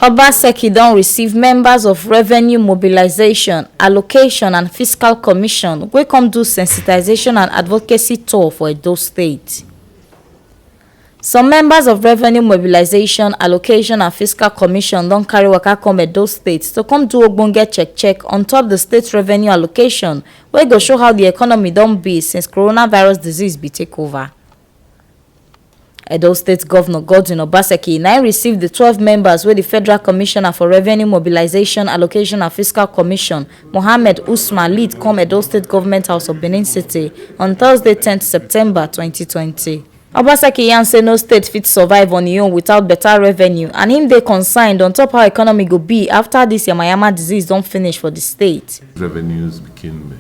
Obaseki don receive members of Revenue Mobilization, Allocation and Fiscal Commission wey come do sensitization and advocacy tour for Edo State. Some members of Revenue Mobilization, Allocation and Fiscal Commission don carry waka come Edo State to come do ogbonge check on top the state revenue allocation wey go show how the economy don be since coronavirus disease be take over. Edo State Governor Godwin Obaseki now received the 12 members wey the Federal Commissioner for Revenue Mobilization, Allocation and Fiscal Commission, Mohammed Usman, lead come Edo State Government House of Benin City on Thursday 10th September 2020. Obaseki yarn say no state fit survive on e own without better revenue, and him dey concerned on top how economy go be after this yamayama disease don finish for the state. Revenues become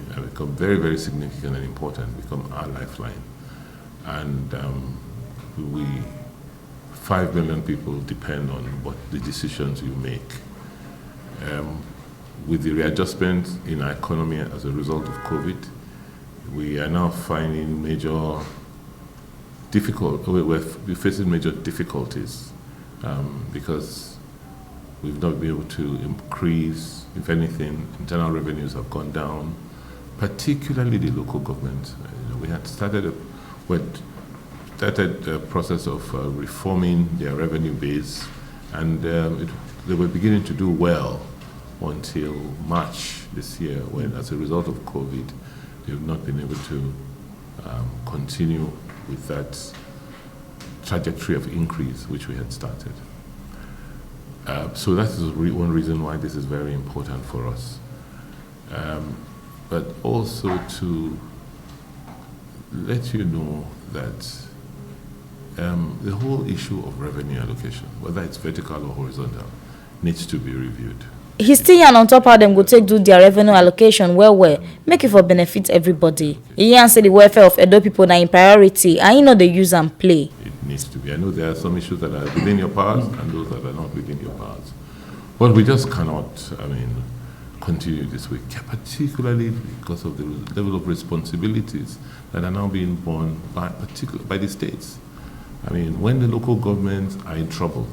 very, very significant and important, become our lifeline. And 5 million people depend on what the decisions you make. With the readjustment in our economy as a result of COVID, we are now finding we're facing major difficulties because we've not been able to increase. If anything, internal revenues have gone down, particularly the local government. We had started a process of reforming their revenue base, and they were beginning to do well until March this year, when, as a result of COVID, they've not been able to continue with that trajectory of increase which we had started. So that is one reason why this is very important for us. But also to let you know that the whole issue of revenue allocation, whether it's vertical or horizontal, needs to be reviewed. He still yarn on top how them go take do their revenue allocation well, make it for benefit everybody. He yarn say the welfare of Edo people na in priority, and he know they use and play. It needs to be. I know there are some issues that are within your powers and those that are not within your powers. But we just cannot, continue this way, particularly because of the level of responsibilities that are now being borne by the states. When the local governments are in trouble,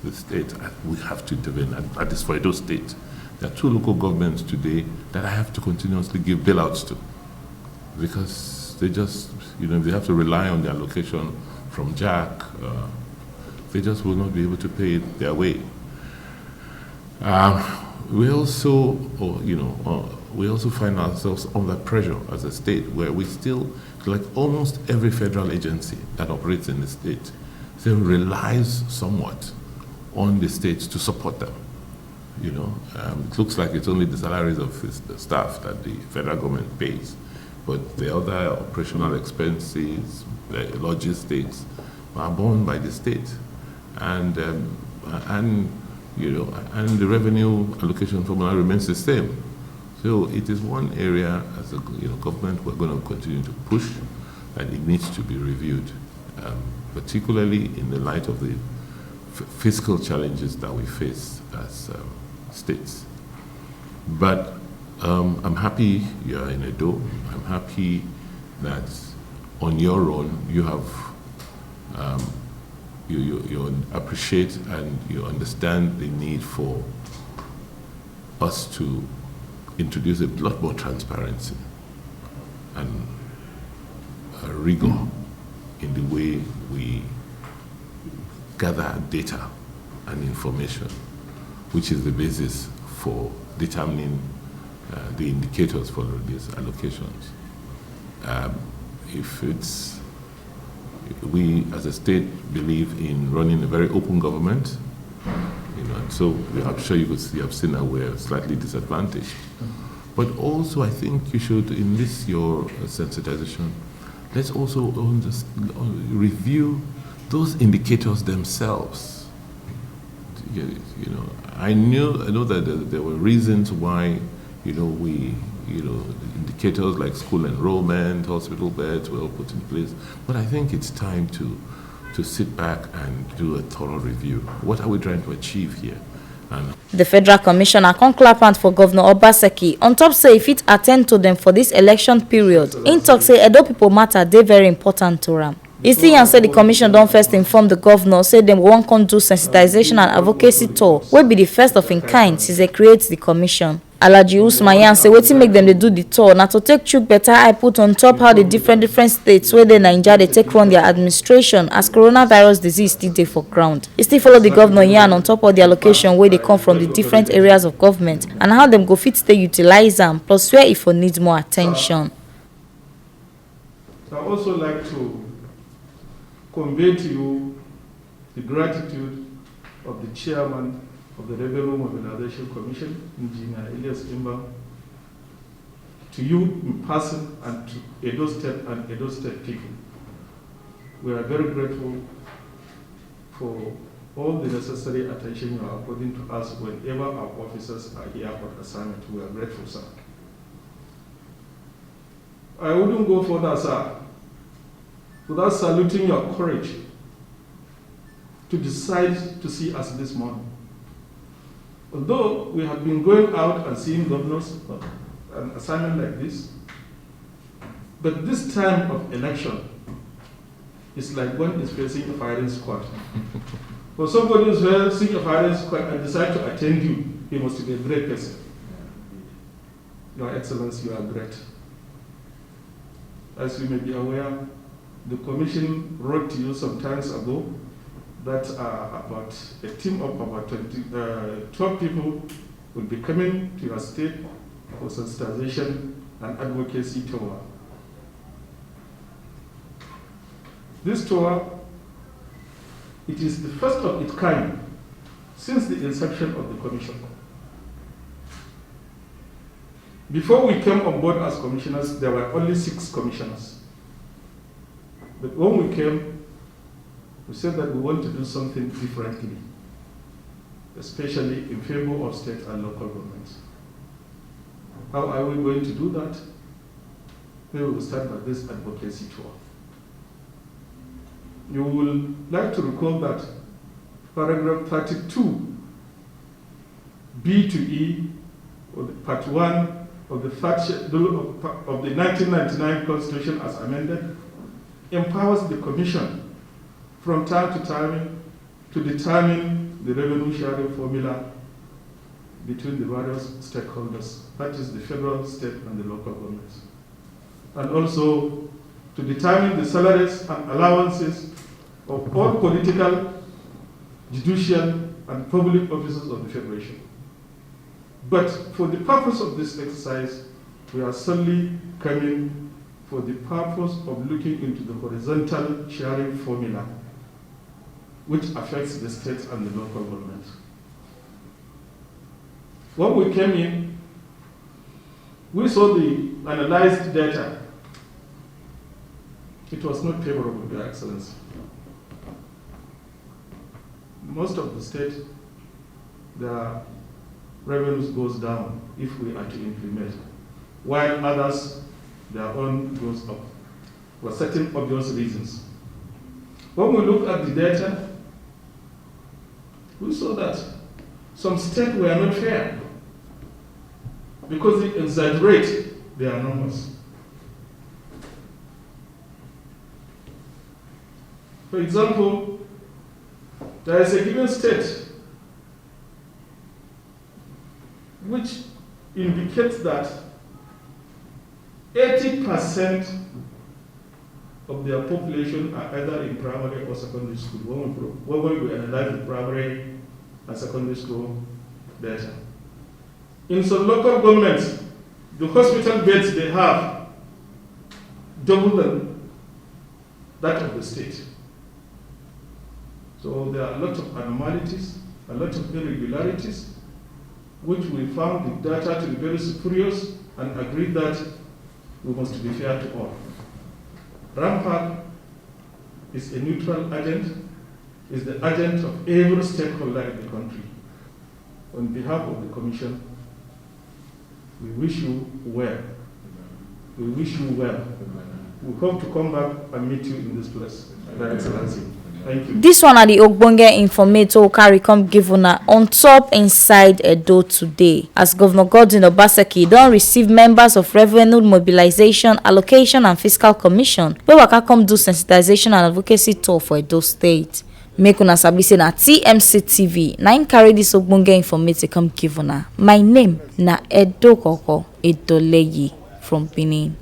the state, we have to intervene. At least for Edo State, there are 2 local governments today that I have to continuously give bailouts to, because they just, they have to rely on the allocation from Jack. They just will not be able to pay it their way. We also find ourselves under pressure as a state, where we still, like almost every federal agency that operates in the state, still relies somewhat on the states to support them. It looks like it's only the salaries of the staff that the federal government pays, but the other operational expenses, the logistics, are borne by the state, and the revenue allocation formula remains the same. So it is one area as a government we're going to continue to push, and it needs to be reviewed, particularly in the light of the fiscal challenges that we face as states. But I'm happy you're in Edo. I'm happy that on your own you have you appreciate and you understand the need for us to introduce a lot more transparency and rigor in the way we gather data and information, which is the basis for determining the indicators for these allocations. We as a state believe in running a very open government, and so I'm sure you have seen that we're slightly disadvantaged. But also, I think you should, in this your sensitization, let's also review those indicators themselves. I know that there were reasons why, indicators like school enrollment, hospital beds were all put in place. But I think it's time to sit back and do a thorough review. What are we trying to achieve here? The Federal Commissioner come clap hand for Governor Obaseki on top say if it attend to them for this election period. In talk say Edo people matter, they very important to am. e still yarn say di commission don first inform di govnor say dem wan come do sensitization and advocacy tour wey be di first of im kind since dem create di commission. Alhaji Usman yarn say wetin make dem dey do di tour na to take chook better eye put on top how di different states wey dey naija dey take run their administration as coronavirus disease still dey for ground. E still follow di govnor yarn on top of di allocation wey dey come from di different areas of government and how dem go fit stay utilize am plus where e for need more attention. I also like to convey to you the gratitude of the chairman of the Revenue Mobilization Commission, Engineer Elias Imba, to you in person and to Edo State and Edo State people. We are very grateful for all the necessary attention you are according to us whenever our officers are here on assignment. We are grateful, sir. I wouldn't go further, sir, without saluting your courage to decide to see us this morning. Although we have been going out and seeing governors on an assignment like this, but this time of election is like one is facing a firing squad. For somebody who's facing a firing squad and decide to attend you, he must be a great person. Your Excellency, you are great. As you may be aware, the Commission wrote to you some times ago that about a team of about 12 people will be coming to your state for sensitization and advocacy tour. This tour, it is the first of its kind since the inception of the Commission. Before we came on board as commissioners, there were only 6 commissioners. But when we came, we said that we want to do something differently, especially in favor of state and local governments. How are we going to do that? We will start by this advocacy tour. You will like to recall that paragraph 32, B to E, or the part 1 of the third schedule of the 1999 Constitution as amended, empowers the Commission from time to time to determine the revenue sharing formula between the various stakeholders, that is the federal, state, and the local governments. And also to determine the salaries and allowances of all political, judicial, and public officers of the Federation. But for the purpose of this exercise, we are solely coming for the purpose of looking into the horizontal sharing formula, which affects the states and the local government. When we came in, we saw the analyzed data. It was not favorable, Your Excellency. Most of the states, their revenues goes down if we are to implement, while others, their own goes up, for certain obvious reasons. When we look at the data, we saw that some states were not fair because they exaggerate their numbers. For example, there is a given state which indicates that 80% of their population are either in primary or secondary school when we analyze the primary and secondary school data. In some local governments, the hospital beds they have double than that of the state. So there are a lot of anomalies, a lot of irregularities, which we found the data to be very spurious and agreed that we must be fair to all. RAMPAC is a neutral agent, is the agent of every stakeholder in the country. On behalf of the Commission, we wish you well. We wish you well. We hope to come back and meet you in this place, Your Excellency. Thank you. This one are the ogbonge informate wey carry come give una on top inside Edo today. As Governor Godwin Obaseki don receive members of Revenue Mobilization, Allocation and Fiscal Commission wey waka come do sensitization and advocacy tour for Edo State. Make una sabi say na TMC TV na im carry this ogbonge informate come give una. My name na Edo Koko Edoleyi from Benin.